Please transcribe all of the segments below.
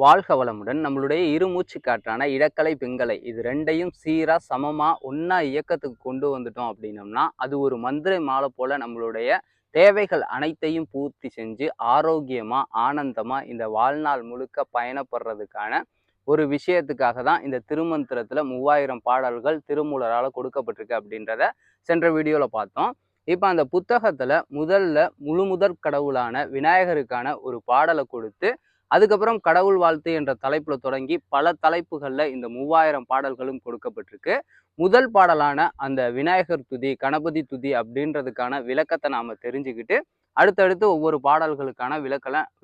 வாழ்க வளமுடன். நம்மளுடைய இருமூச்சு காற்றான இடக்கலை பிங்கலை இது ரெண்டையும் சீரா சமமா ஒன்னா இயக்கத்துக்கு கொண்டு வந்துட்டோம் அப்படின்னம்னா அது ஒரு மந்திரை மாலை போல நம்மளுடைய தேவைகள் அனைத்தையும் பூர்த்தி செஞ்சு ஆரோக்கியமா ஆனந்தமா இந்த வாழ்நாள் முழுக்க பயணப்படுறதுக்கான ஒரு விஷயத்துக்காக தான் இந்த திருமந்திரத்துல 3000 பாடல்கள் திருமூலரால கொடுக்கப்பட்டிருக்கு அப்படின்றத சென்ற வீடியோல பார்த்தோம். இப்ப அந்த புத்தகத்துல முழுமுதற் கடவுளான விநாயகருக்கான ஒரு பாடலை கொடுத்து அதுக்கப்புறம் கடவுள் வாழ்த்து என்ற தலைப்புல தொடங்கி பல தலைப்புகள்ல இந்த 3000 பாடல்களும் கொடுக்கப்பட்டிருக்கு. முதல் பாடலான அந்த விநாயகர் துதி, கணபதி துதி அப்படின்றதுக்கான விளக்கத்தை நாம தெரிஞ்சுக்கிட்டு அடுத்தடுத்து ஒவ்வொரு பாடல்களுக்கான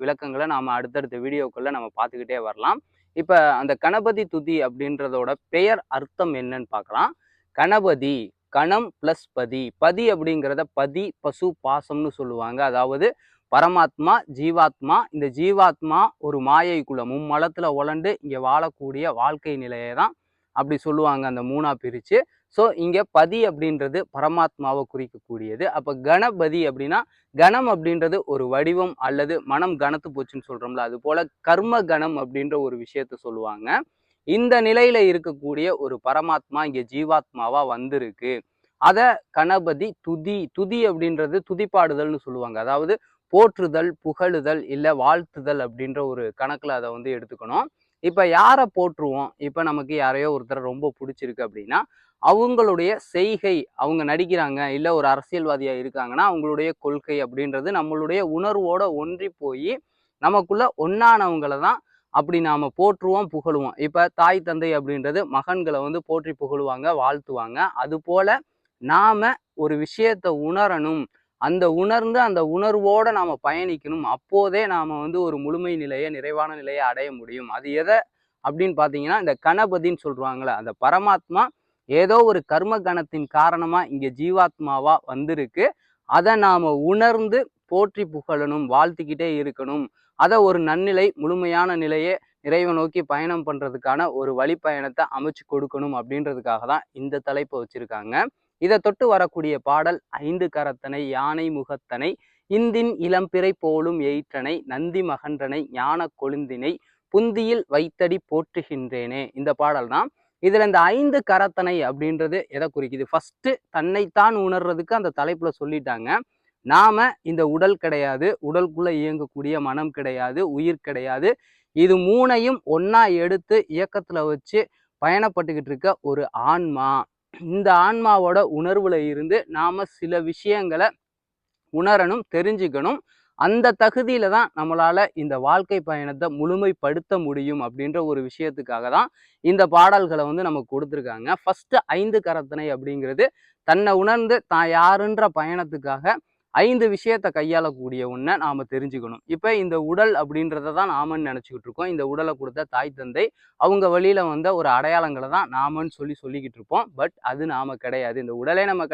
விளக்கங்களை நாம அடுத்தடுத்த வீடியோக்குள்ள நம்ம பார்த்துக்கிட்டே வரலாம். இப்ப அந்த கணபதி துதி அப்படின்றதோட பெயர் அர்த்தம் என்னன்னு பார்க்கலாம். கணபதி, கணம் பிளஸ் பதி. பதி அப்படிங்கிறத பதி பசு பாசம்னு சொல்லுவாங்க. அதாவது பரமாத்மா, ஜீவாத்மா. இந்த ஜீவாத்மா ஒரு மாயைக்குள்ள மும்மலத்துல உழண்டு இங்க வாழக்கூடிய வாழ்க்கை நிலையை தான் அப்படி சொல்லுவாங்க, அந்த மூணா பிரிச்சு. ஸோ இங்க பதி அப்படின்றது பரமாத்மாவை குறிக்கக்கூடியது. அப்ப கணபதி அப்படின்னா கணம் அப்படின்றது ஒரு வடிவம் அல்லது மனம் கனத்து போச்சுன்னு சொல்றோம்ல, அது போல கர்ம கணம் அப்படின்ற ஒரு விஷயத்த சொல்லுவாங்க. இந்த நிலையில இருக்கக்கூடிய ஒரு பரமாத்மா இங்க ஜீவாத்மாவா வந்திருக்கு. அத கணபதி துதி. துதி அப்படின்றது துதிப்பாடுதல்னு சொல்லுவாங்க. அதாவது போற்றுதல், புகழுதல், இல்ல வாழ்த்துதல் அப்படின்ற ஒரு கணக்குல அதை வந்து எடுத்துக்கணும். இப்ப யாரை போற்றுவோம்? இப்ப நமக்கு யாரையோ ஒருத்தர் ரொம்ப பிடிச்சிருக்கு அப்படின்னா அவங்களுடைய செய்கை, அவங்க நடிக்கிறாங்க இல்ல ஒரு அரசியல்வாதியா இருக்காங்கன்னா அவங்களுடைய கொள்கை அப்படின்றது நம்மளுடைய உணர்வோட ஒன்றி போய் நமக்குள்ள ஒன்னானவங்களை தான் அப்படி நாம போற்றுவோம், புகழுவோம். இப்ப தாய் தந்தை அப்படின்றது மகன்களை வந்து போற்றி புகழுவாங்க, வாழ்த்துவாங்க. அது போல நாம ஒரு விஷயத்தை உணரணும், அந்த உணர்ந்து அந்த உணர்வோட நாம பயணிக்கணும். அப்போதே நாம வந்து ஒரு முழுமை நிலையை, நிறைவான நிலையை அடைய முடியும். அது எதை அப்படின்னு பாத்தீங்கன்னா இந்த கணபதின்னு சொல்றாங்களே, அந்த பரமாத்மா ஏதோ ஒரு கர்ம கணத்தின் காரணமா இங்க ஜீவாத்மாவா வந்திருக்கு. அதை நாம உணர்ந்து போற்றி புகழணும், வாழ்த்திக்கிட்டே இருக்கணும். அதை ஒரு நன்னிலை, முழுமையான நிலையை இறைவை நோக்கி பயணம் பண்றதுக்கான ஒரு வழிப்பயணத்தை அமைச்சு கொடுக்கணும் அப்படின்றதுக்காக தான் இந்த தலைப்பை வச்சிருக்காங்க. இதை தொட்டு வரக்கூடிய பாடல் ஐந்து கரத்தனை யானை முகத்தனை இந்தின் இளம்பிறை போலும் எயிற்றனை நந்தி மகன்றனை ஞான கொழுந்தினை புந்தியில் வைத்தடி போற்றுகின்றேனே. இந்த பாடல் தான். இதுல இந்த ஐந்து கரத்தனை அப்படின்றது எதை குறிக்குது? ஃபர்ஸ்ட் தன்னைத்தான் உணர்றதுக்கு அந்த தலைப்புல சொல்லிட்டாங்க. நாம இந்த உடல் கிடையாது, உடலுக்குள்ள இயங்கக்கூடிய மனம் கிடையாது, உயிர் கிடையாது. இது மூணையும் ஒன்னா எடுத்து இயக்கத்துல வச்சு பயணப்பட்டுக்கிட்டு இருக்க ஒரு ஆன்மா. இந்த ஆன்மாவோட உணர்வுல இருந்து நாம சில விஷயங்களை உணரணும், தெரிஞ்சுக்கணும். அந்த தகுதியில தான் நம்மளால இந்த வாழ்க்கை பயணத்தை முழுமைப்படுத்த முடியும் அப்படின்ற ஒரு விஷயத்துக்காக தான் இந்த பாடல்களை வந்து நமக்கு கொடுத்துருக்காங்க. ஃபர்ஸ்ட் ஐந்து கரத்தனை அப்படிங்கிறது தன்னை உணர்ந்து தான் யாருன்ற பயணத்துக்காக 5 விஷயத்தை கையாளக்கூடிய ஒன்றை நாம தெரிஞ்சுக்கணும். இப்ப இந்த உடல் அப்படின்றத தான் நாமன்னு நினைச்சுக்கிட்டு இருக்கோம். இந்த உடலை கொடுத்த தாய் தந்தை அவங்க வழியில வந்த ஒரு அடையாளங்களை தான் நாமன்னு சொல்லிக்கிட்டு இருப்போம். பட் அது நாம கிடையாது. இந்த உடலே நம்ம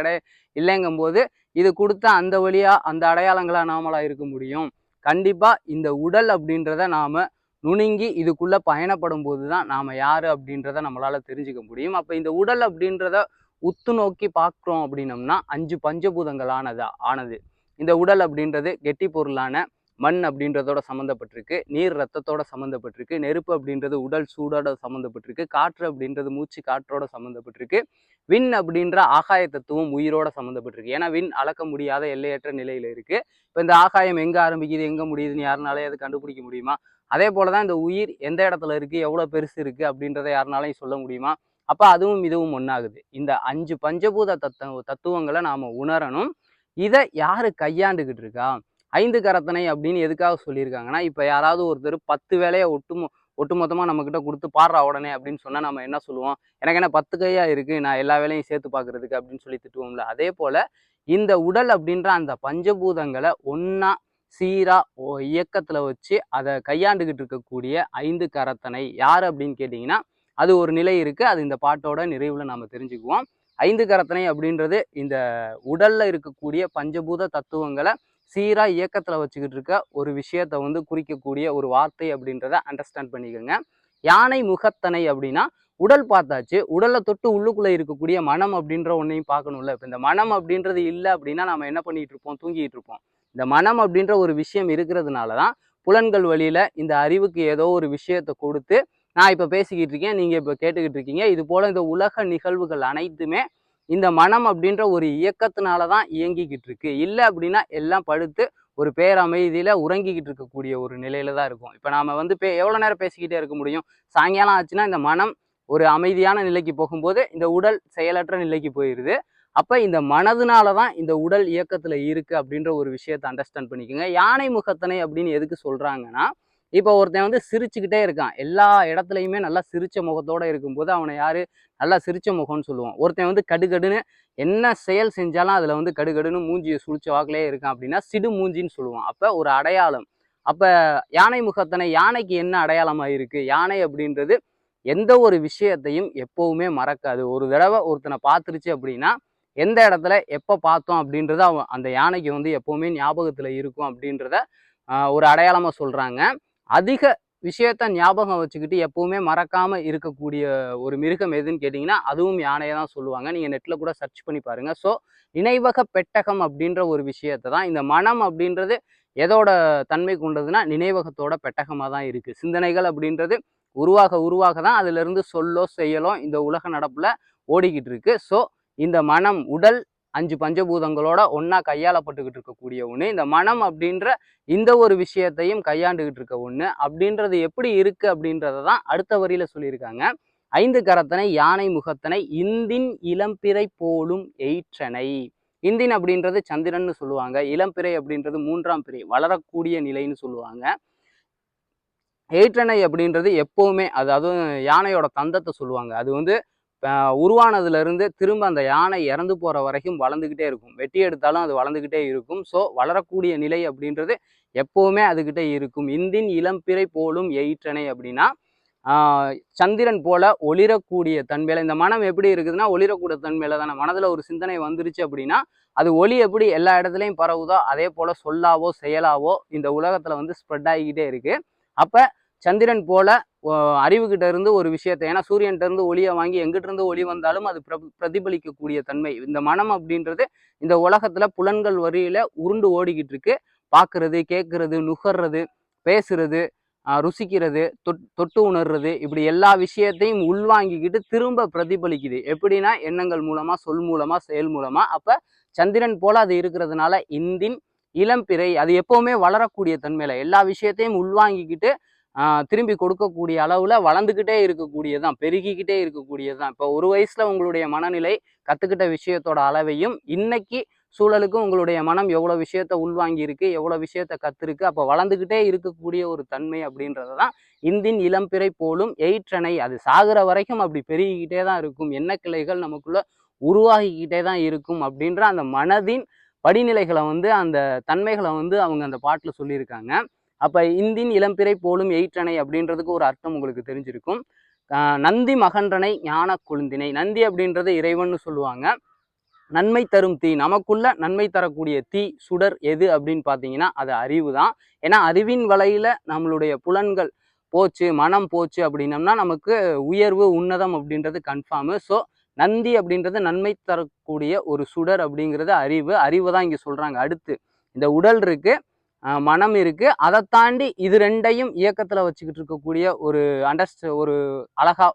இல்லைங்கும் போது இது கொடுத்த அந்த வழியா அந்த அடையாளங்களா நாமளா இருக்க முடியும்? கண்டிப்பா இந்த உடல் அப்படின்றத நாம நுணுங்கி இதுக்குள்ள பயணப்படும் போதுதான் நாம யாரு அப்படின்றத நம்மளால தெரிஞ்சுக்க முடியும். அப்ப இந்த உடல் அப்படின்றத உத்து நோக்கி பார்க்குறோம் அப்படின்னம்னா 5 பஞ்சபூதங்கள் ஆனது. இந்த உடல் அப்படின்றது கெட்டி பொருளான மண் அப்படின்றதோட சம்மந்தப்பட்டிருக்கு, நீர் ரத்தத்தோட சம்மந்தப்பட்டிருக்கு, நெருப்பு அப்படின்றது உடல் சூடோட சம்மந்தப்பட்டிருக்கு, காற்று அப்படின்றது மூச்சு காற்றோட சம்மந்தப்பட்டிருக்கு, விண் அப்படின்ற ஆகாய தத்துவம் உயிரோட சம்மந்தப்பட்டிருக்கு. ஏன்னா விண் அளக்க முடியாத எல்லையற்ற நிலையில இருக்கு. இப்போ இந்த ஆகாயம் எங்க ஆரம்பிக்குது எங்க முடியுதுன்னு யாருனாலே அதை கண்டுபிடிக்க முடியுமா? அதே போலதான் இந்த உயிர் எந்த இடத்துல இருக்கு, எவ்வளவு பெருசு இருக்கு அப்படின்றத யாருனாலையும் சொல்ல முடியுமா? அப்ப அதுவும் இதுவும் ஒன்னாகுது. இந்த 5 பஞ்சபூத தத்துவங்களை நாம உணரணும். இதை யாரு கையாண்டுகிட்டு இருக்கா? ஐந்து கரத்தனை அப்படின்னு எதுக்காக சொல்லியிருக்காங்கன்னா, இப்ப யாராவது ஒருத்தர் 10 வேலையை ஒட்டுமொத்தமா நம்ம கிட்ட கொடுத்து பாடுறா உடனே அப்படின்னு சொன்னா நம்ம என்ன சொல்லுவோம்? எனக்கு என்ன 10 கையா இருக்கு, நான் எல்லா வேலையும் சேர்த்து பார்க்கறதுக்கு அப்படின்னு சொல்லி திட்டுவோம்ல. அதே போல இந்த உடல் அப்படின்ற அந்த பஞ்சபூதங்களை ஒன்னா சீரா இயக்கத்துல வச்சு அதை கையாண்டுகிட்டு இருக்கக்கூடிய 5 கரத்தனை யாரு அப்படின்னு கேட்டீங்கன்னா, அது ஒரு நிலை இருக்கு. அது இந்த பாட்டோட நிறைவுல நாம தெரிஞ்சுக்குவோம். 5 கரத்தனை அப்படின்றது இந்த உடல்ல இருக்கக்கூடிய பஞ்சபூத தத்துவங்களை சீரா இயக்கத்துல வச்சுக்கிட்டு இருக்க ஒரு விஷயத்த வந்து குறிக்கக்கூடிய ஒரு வார்த்தை அப்படின்றத அண்டர்ஸ்டாண்ட் பண்ணிக்கோங்க. யானை முகத்தனை அப்படின்னா உடல் பார்த்தாச்சு, உடலை தொட்டு உள்ளுக்குள்ள இருக்கக்கூடிய மனம் அப்படின்ற ஒன்னையும் பார்க்கணும்ல. இப்ப இந்த மனம் அப்படின்றது இல்லை அப்படின்னா நம்ம என்ன பண்ணிட்டு இருப்போம்? தூங்கிட்டு இருப்போம். இந்த மனம் அப்படின்ற ஒரு விஷயம் இருக்கிறதுனாலதான் புலன்கள் வழியில இந்த அறிவுக்கு ஏதோ ஒரு விஷயத்தை கொடுத்து நான் இப்ப பேசிக்கிட்டு இருக்கேன், நீங்க இப்ப கேட்டுக்கிட்டு இருக்கீங்க. இது போல இந்த உலக நிகழ்வுகள் அனைத்துமே இந்த மனம் அப்படின்ற ஒரு இயக்கத்தினாலதான் இயங்கிக்கிட்டு இருக்கு. இல்லை அப்படின்னா எல்லாம் படுத்து ஒரு பேரமைதியில உறங்கிக்கிட்டு இருக்கக்கூடிய ஒரு நிலையில தான் இருக்கும். இப்ப நாம வந்து எவ்வளவு நேரம் பேசிக்கிட்டே இருக்க முடியும்? சாயங்காலம் ஆச்சுன்னா இந்த மனம் ஒரு அமைதியான நிலைக்கு போகும்போது இந்த உடல் செயலற்ற நிலைக்கு போயிருது. அப்ப இந்த மனதுனாலதான் இந்த உடல் இயக்கத்துல இருக்கு அப்படின்ற ஒரு விஷயத்தை அண்டர்ஸ்டாண்ட் பண்ணிக்கோங்க. யானை முகத்தனை அப்படின்னு எதுக்கு சொல்றாங்கன்னா, இப்போ ஒருத்தன் வந்து சிரிச்சுக்கிட்டே இருக்கான், எல்லா இடத்துலையுமே நல்லா சிரிச்ச முகத்தோட இருக்கும்போது அவனை யாரு நல்லா சிரிச்ச முகம்னு சொல்லுவோம். ஒருத்தன் வந்து கடுகடுன்னு என்ன செயல் செஞ்சாலும் அதுல வந்து கடுகடுன்னு மூஞ்சியை சுழிச்ச வாக்கிலே இருக்கான் அப்படின்னா சிடு மூஞ்சின்னு சொல்லுவோம். அப்ப ஒரு அடையாளம். அப்ப யானை முகத்தனை, யானைக்கு என்ன அடையாளமா இருக்கு? யானை அப்படின்றது எந்த ஒரு விஷயத்தையும் எப்பவுமே மறக்காது. ஒரு தடவை ஒருத்தனை பார்த்துருச்சு அப்படின்னா எந்த இடத்துல எப்ப பார்த்தோம் அப்படின்றத அந்த யானைக்கு வந்து எப்பவுமே ஞாபகத்துல இருக்கும் அப்படின்றத ஒரு அடையாளமா சொல்றாங்க. அதிக விஷயத்த ஞாபகம் வச்சுக்கிட்டு எப்பவுமே மறக்காம இருக்கக்கூடிய ஒரு மிருகம் எதுன்னு கேட்டீங்கன்னா அதுவும் யானையை தான் சொல்லுவாங்க. நீங்க நெட்ல கூட சர்ச் பண்ணி பாருங்க. ஸோ நினைவக பெட்டகம் அப்படின்ற ஒரு விஷயத்தை தான் இந்த மனம் அப்படின்றது எதோட தன்மை கொண்டதுன்னா நினைவகத்தோட பெட்டகமா தான் இருக்கு. சிந்தனைகள் அப்படின்றது உருவாக உருவாக தான் அதுல இருந்து சொல்லோ செயலோ இந்த உலக நடப்புல ஓடிக்கிட்டு இருக்கு. ஸோ இந்த மனம், உடல் 5 பஞ்சபூதங்களோட ஒண்ணா கையாளப்பட்டுக்கிட்டு இருக்கக்கூடிய ஒண்ணு. இந்த மனம் அப்படின்ற இந்த ஒரு விஷயத்தையும் கையாண்டுகிட்டு இருக்க ஒண்ணு. அப்படின்றது எப்படி இருக்கு அப்படின்றத தான் அடுத்த வரியில சொல்லியிருக்காங்க. 5 கரத்தனை யானை முகத்தனை இந்தின் இளம்பிறை போலும் எயிற்றனை. இந்தின் அப்படின்றது சந்திரன்னு சொல்லுவாங்க. இளம்பிறை அப்படின்றது 3ஆம் பிறை, வளரக்கூடிய நிலைன்னு சொல்லுவாங்க. எயிற்றனை அப்படின்றது எப்பவுமே அதாவது யானையோட தந்தத்தை சொல்லுவாங்க. அது வந்து உருவானதுல இருந்து திரும்ப அந்த யானை இறந்து போற வரைக்கும் வளர்ந்துக்கிட்டே இருக்கும். வெட்டி எடுத்தாலும் அது வளர்ந்துக்கிட்டே இருக்கும். ஸோ வளரக்கூடிய நிலை அப்படின்றது எப்பவுமே அதுகிட்ட இருக்கும். இந்தின் இளம்பிறை போலும் எயிற்றனை அப்படின்னா சந்திரன் போல ஒளிரக்கூடிய தன்மையில இந்த மனம் எப்படி இருக்குதுன்னா ஒளிரக்கூடிய தன்மையில தானே. மனதுல ஒரு சிந்தனை வந்துருச்சு அப்படின்னா அது ஒளி எப்படி எல்லா இடத்துலையும் பரவுதோ அதே போல சொல்லாவோ செயலாவோ இந்த உலகத்துல வந்து ஸ்ப்ரெட் ஆகிக்கிட்டே இருக்கு. அப்ப சந்திரன் போல அறிவுகிட்ட இருந்து ஒரு விஷயத்தை, ஏன்னா சூரியன்கிட்ட இருந்து ஒளியை வாங்கி எங்கிட்ட இருந்து ஒளி வந்தாலும் அது பிரதிபலிக்கக்கூடிய தன்மை இந்த மனம் அப்படின்றது இந்த உலகத்துல புலன்கள் வரியில உருண்டு ஓடிக்கிட்டு இருக்கு. பார்க்கறது, கேட்கறது, நுகர்றது, பேசுறது, ருசிக்கிறது, தொட்டு உணர்றது, இப்படி எல்லா விஷயத்தையும் உள்வாங்கிக்கிட்டு திரும்ப பிரதிபலிக்குது. எப்படின்னா எண்ணங்கள் மூலமா, சொல் மூலமா, செயல் மூலமா. அப்ப சந்திரன் போல அது இருக்கிறதுனால இந்தின் இளம்பிறை அது எப்பவுமே வளரக்கூடிய தன்மையில எல்லா விஷயத்தையும் உள்வாங்கிக்கிட்டு திரும்பி கொடுக்கக்கூடிய அளவுல வளர்ந்துக்கிட்டே இருக்கக்கூடியதுதான், பெருகிக்கிட்டே இருக்கக்கூடியதுதான். இப்போ ஒரு வயசுல உங்களுடைய மனநிலை கத்துக்கிட்ட விஷயத்தோட அளவையும் இன்னைக்கு சூழலுக்கும் உங்களுடைய மனம் எவ்வளவு விஷயத்த உள்வாங்கி இருக்கு, எவ்வளவு விஷயத்த கத்துருக்கு, அப்போ வளர்ந்துக்கிட்டே இருக்கக்கூடிய ஒரு தன்மை அப்படின்றதான் இந்தின் இளம்பிறை போலும் எயிற்றனை. அது சாகுற வரைக்கும் அப்படி பெருகிக்கிட்டே தான் இருக்கும். எண்ண கிளைகள் நமக்குள்ள உருவாகிக்கிட்டே தான் இருக்கும் அப்படின்ற அந்த மனதின் படிநிலைகளை வந்து அந்த தன்மைகளை வந்து அவங்க அந்த பாட்டுல சொல்லியிருக்காங்க. அப்ப இந்தின் இளம்பிறை போலும் எயிற்றனை அப்படின்றதுக்கு ஒரு அர்த்தம் உங்களுக்கு தெரிஞ்சிருக்கும். நந்தி மகன்றனை ஞான கொழுந்தினை. நந்தி அப்படின்றது இறைவன் சொல்லுவாங்க. நன்மை தரும் தீ, நமக்குள்ள நன்மை தரக்கூடிய தீ சுடர் எது அப்படின்னு பார்த்தீங்கன்னா அது அறிவு தான். ஏன்னா அறிவின் வலையில நம்மளுடைய புலன்கள் போச்சு, மனம் போச்சு அப்படின்னம்னா நமக்கு உயர்வு உன்னதம் அப்படின்றது கன்ஃபார்மு. ஸோ நந்தி அப்படின்றது நன்மை தரக்கூடிய ஒரு சுடர் அப்படிங்கிறது அறிவு. அறிவு தான் இங்க சொல்றாங்க. அடுத்து இந்த உடல் இருக்கு, மனம் இருக்கு, அதை தாண்டி இது ரெண்டையும் இயக்கத்துல வச்சுக்கிட்டு இருக்கக்கூடிய ஒரு அழகா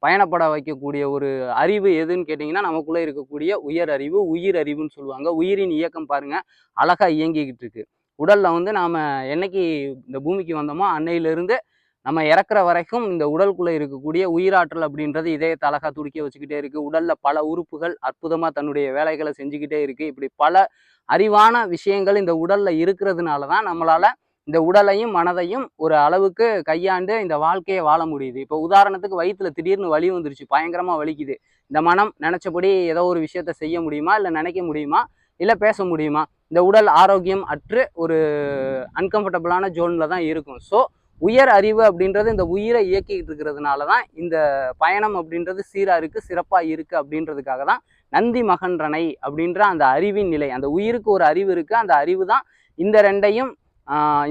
பயணப்பட வைக்கக்கூடிய ஒரு அறிவு எதுன்னு கேட்டிங்கன்னா நமக்குள்ள இருக்கக்கூடிய உயர் அறிவு, உயிர் அறிவுன்னு சொல்லுவாங்க. உயிரின் இயக்கம் பாருங்க அழகா இயங்கிக்கிட்டு இருக்கு. உடல்ல வந்து நாம என்னைக்கு இந்த பூமிக்கு வந்தோமோ அன்னையிலிருந்து நம்ம இறக்குற வரைக்கும் இந்த உடலுக்குள்ள இருக்கக்கூடிய உயிராற்றல் அப்படின்றது இதயத்தை அழகா துடிக்க வச்சுக்கிட்டே இருக்கு. உடல்ல பல உறுப்புகள் அற்புதமா தன்னுடைய வேலைகளை செஞ்சுக்கிட்டே இருக்கு. இப்படி பல அறிவான விஷயங்கள் இந்த உடல்ல இருக்கிறதுனால தான் நம்மளால இந்த உடலையும் மனதையும் ஒரு அளவுக்கு கையாண்டு இந்த வாழ்க்கையை வாழ முடியுது. இப்போ உதாரணத்துக்கு வயிற்றுல திடீர்னு வலி வந்துருச்சு, பயங்கரமா வலிக்குது. இந்த மனம் நினைச்சபடி ஏதோ ஒரு விஷயத்த செய்ய முடியுமா, இல்லை நினைக்க முடியுமா, இல்லை பேச முடியுமா? இந்த உடல் ஆரோக்கியம் அற்று ஒரு அன்கம்ஃபர்டபுளான ஜோன்ல தான் இருக்கும். ஸோ உயர் அறிவு அப்படின்றது இந்த உயிரை இயக்கிக்கிட்டு இருக்கிறதுனால தான் இந்த பயணம் அப்படின்றது சீரா இருக்கு, சிறப்பா இருக்கு அப்படின்றதுக்காக தான் நந்தி மகன்றனை அப்படின்ற அந்த அறிவின் நிலை. அந்த உயிருக்கு ஒரு அறிவு இருக்கு, அந்த அறிவு தான்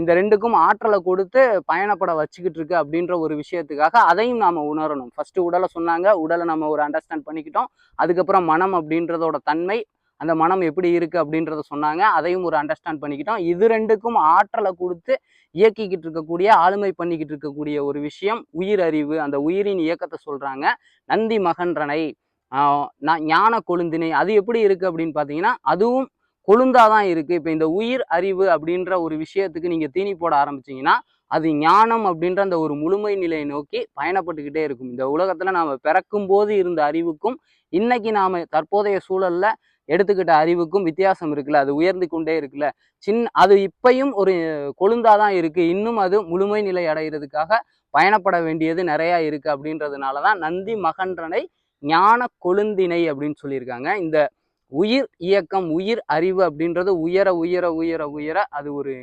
இந்த ரெண்டுக்கும் ஆற்றலை கொடுத்து பயணப்பட வச்சுக்கிட்டு இருக்கு அப்படின்ற ஒரு விஷயத்துக்காக அதையும் நாம உணரணும். ஃபர்ஸ்ட் உடலை சொன்னாங்க, உடலை நம்ம ஒரு அண்டர்ஸ்டாண்ட் பண்ணிக்கிட்டோம். அதுக்கப்புறம் மனம் அப்படின்றதோட தன்மை, அந்த மனம் எப்படி இருக்கு அப்படின்றத சொன்னாங்க. அதையும் ஒரு அண்டர்ஸ்டாண்ட் பண்ணிக்கிட்டோம். இது ரெண்டுக்கும் ஆற்றலை கொடுத்து இயக்கிக்கிட்டு இருக்கக்கூடிய, ஆளுமை பண்ணிக்கிட்டு இருக்கக்கூடிய ஒரு விஷயம் உயிர் அறிவு. அந்த உயிரின் இயக்கத்தை சொல்றாங்க. நந்தி மகன்றனை, ஞான கொழுந்தினை. அது எப்படி இருக்கு அப்படின்னு பார்த்தீங்கன்னா, அதுவும் கொழுந்தாதான் இருக்கு. இப்போ இந்த உயிர் அறிவு அப்படின்ற ஒரு விஷயத்துக்கு நீங்க தீனி போட ஆரம்பிச்சீங்கன்னா, அது ஞானம் அப்படின்ற அந்த ஒரு முழுமை நிலையை நோக்கி பயணப்பட்டுக்கிட்டே இருக்கும். இந்த உலகத்துல நாம பிறக்கும் போது இருந்த அறிவுக்கும் இன்னைக்கு நாம தற்போதைய சூழல்ல எடுத்துக்கிட்ட அறிவுக்கும் வித்தியாசம் இருக்குல்ல, அது உயர்ந்து கொண்டே இருக்குல்ல. அது இப்பயும் ஒரு கொழுந்தாதான் இருக்கு. இன்னும் அது முழுமை நிலை அடைகிறதுக்காக பயணப்பட வேண்டியது நிறைய இருக்கு. அப்படின்றதுனாலதான் நந்தி மகன்றனை ஞான கொழுந்தினை அப்படின்னு சொல்லியிருக்காங்க. இந்த உயிர் இயக்கம், உயிர் அறிவு அப்படின்றது உயர உயர உயர உயர அது ஒரு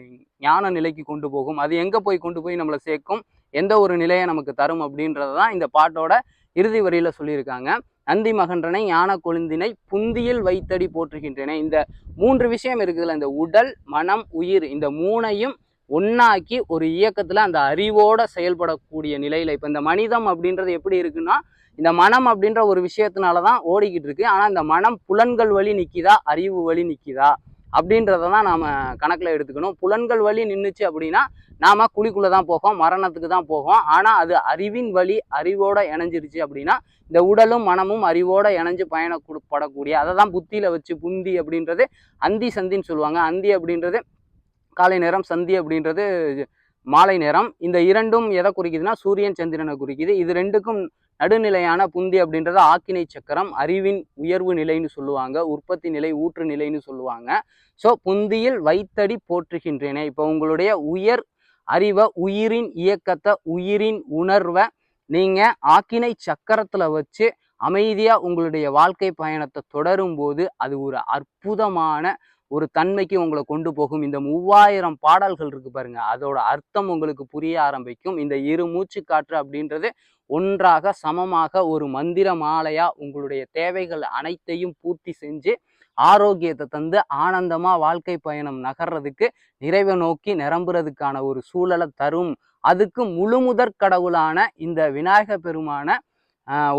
ஞான நிலைக்கு கொண்டு போகும். அது எங்க போய் கொண்டு போய் நம்மளை சேர்க்கும், எந்த ஒரு நிலையை நமக்கு தரும் அப்படின்றதான் இந்த பாட்டோட இறுதி வரியில சொல்லியிருக்காங்க. நந்தி மகன்றனை ஞான கொழுந்தினை புந்தியில் வைத்தடி போற்றுகின்றன. இந்த 3 விஷயம் இருக்குதுல்ல, இந்த உடல், மனம், உயிர், இந்த 3ஐயும் ஒன்னாக்கி ஒரு இயக்கத்துல அந்த அறிவோட செயல்படக்கூடிய நிலையில, இப்ப இந்த மனிதம் அப்படின்றது எப்படி இருக்குன்னா, இந்த மனம் அப்படின்ற ஒரு விஷயத்தினாலதான் ஓடிக்கிட்டு இருக்கு. ஆனா இந்த மனம் புலன்கள் வழி நிக்குதா, அறிவு வழி நிக்குதா அப்படின்றதான் நாம கணக்குல எடுத்துக்கணும். புலன்கள் வழி நின்றுச்சு அப்படின்னா நாம குழிக்குள்ளதான் போகும், மரணத்துக்கு தான் போகும். ஆனா அது அறிவின் வழி, அறிவோட இணைஞ்சிருச்சு அப்படின்னா இந்த உடலும் மனமும் அறிவோட இணைஞ்சு பயணப்படக்கூடிய, அதை தான் புத்தியில வச்சு புந்தி அப்படின்றது அந்தி சந்தின்னு சொல்லுவாங்க. அந்தி அப்படின்றது காலை நேரம், சந்தி அப்படின்றது மாலை நேரம். இந்த இரண்டும் எதை குறிக்குதுன்னா சூரியன் சந்திரனை குறிக்குது. இது ரெண்டுக்கும் நடுநிலையான புந்தி அப்படின்றது ஆக்கினை சக்கரம், அறிவின் உயர்வு நிலைன்னு சொல்லுவாங்க, உற்பத்தி நிலை, ஊற்று நிலைன்னு சொல்லுவாங்க. ஸோ புந்தியில் வைத்தடி போற்றுகின்றேனே. இப்போ உங்களுடைய உயர் அறிவை, உயிரின் இயக்கத்தை, உயிரின் உணர்வை நீங்க ஆக்கினை சக்கரத்துல வச்சு அமைதியா உங்களுடைய வாழ்க்கை பயணத்தை தொடரும் போது அது ஒரு அற்புதமான ஒரு தன்மைக்கு உங்களை கொண்டு போகும். இந்த 3000 பாடல்கள் இருக்கு பாருங்க, அதோட அர்த்தம் உங்களுக்கு புரிய ஆரம்பிக்கும். இந்த இரு மூச்சு காற்று அப்படின்றது ஒன்றாக சமமாக ஒரு மந்திர மாலையா உங்களுடைய தேவைகள் அனைத்தையும் பூர்த்தி செஞ்சு ஆரோக்கியத்தை தந்து ஆனந்தமா வாழ்க்கை பயணம் நகர்றதுக்கு, நிறைவை நோக்கி நிரம்புறதுக்கான ஒரு சூழலை தரும். அதுக்கு முழுமுதற் கடவுளான இந்த விநாயக பெருமான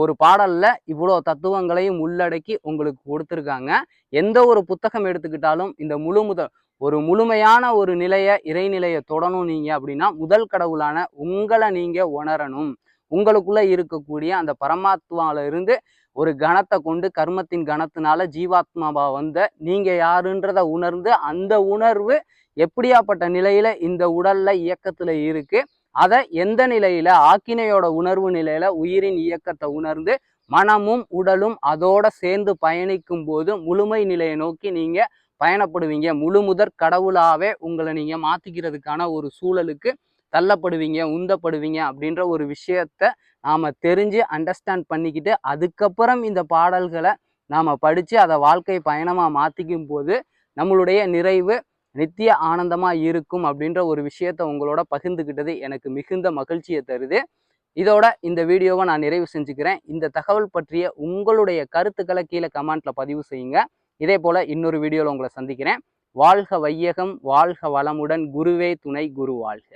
ஒரு பாடல்ல இவ்வளோ தத்துவங்களையும் உள்ளடக்கி உங்களுக்கு கொடுத்துருக்காங்க. எந்த ஒரு புத்தகம் எடுத்துக்கிட்டாலும் இந்த ஒரு முழுமையான ஒரு நிலையை, இறைநிலையை தொடணும் நீங்க அப்படின்னா முதல் கடவுளான உங்களை நீங்க உணரணும். உங்களுக்குள்ள இருக்கக்கூடிய அந்த பரமாத்மால இருந்து ஒரு கணத்தை கொண்டு, கர்மத்தின் கணத்தினால ஜீவாத்மாவா வந்த நீங்க யாருன்றத உணர்ந்து, அந்த உணர்வு எப்படியாப்பட்ட நிலையில இந்த உடல்ல இயக்கத்துல இருக்கு, அதை எந்த நிலையில ஆக்கினையோட உணர்வு நிலையில உயிரின் இயக்கத்தை உணர்ந்து மனமும் உடலும் அதோட சேர்ந்து பயணிக்கும் போது முழுமை நிலையை நோக்கி நீங்க பயணப்படுவீங்க. முழுமுதற் கடவுளாவே உங்களை நீங்க மாத்திக்கிறதுக்கான ஒரு சூழலுக்கு தள்ளப்படுவீங்க, உந்தப்படுவீங்க அப்படின்ற ஒரு விஷயத்த நாம தெரிஞ்சு அண்டர்ஸ்டாண்ட் பண்ணிக்கிட்டு அதுக்கப்புறம் இந்த பாடல்களை நாம படிச்சு அதை வாழ்க்கை பயணமா மாத்திக்கும் போது நம்மளுடைய நிறைவு நித்திய ஆனந்தமா இருக்கும் அப்படின்ற ஒரு விஷயத்த உங்களோட பகிர்ந்துக்கிட்டது எனக்கு மிகுந்த மகிழ்ச்சியை தருது. இதோட இந்த வீடியோவை நான் நிறைவு செஞ்சுக்கிறேன். இந்த தகவல் பற்றிய உங்களுடைய கருத்துக்களை கீழே கமெண்ட்ல பதிவு செய்யுங்க. இதே போல இன்னொரு வீடியோவில் உங்களை சந்திக்கிறேன். வாழ்க வையகம், வாழ்க வளமுடன், குருவே துணை, குரு வாழ்க.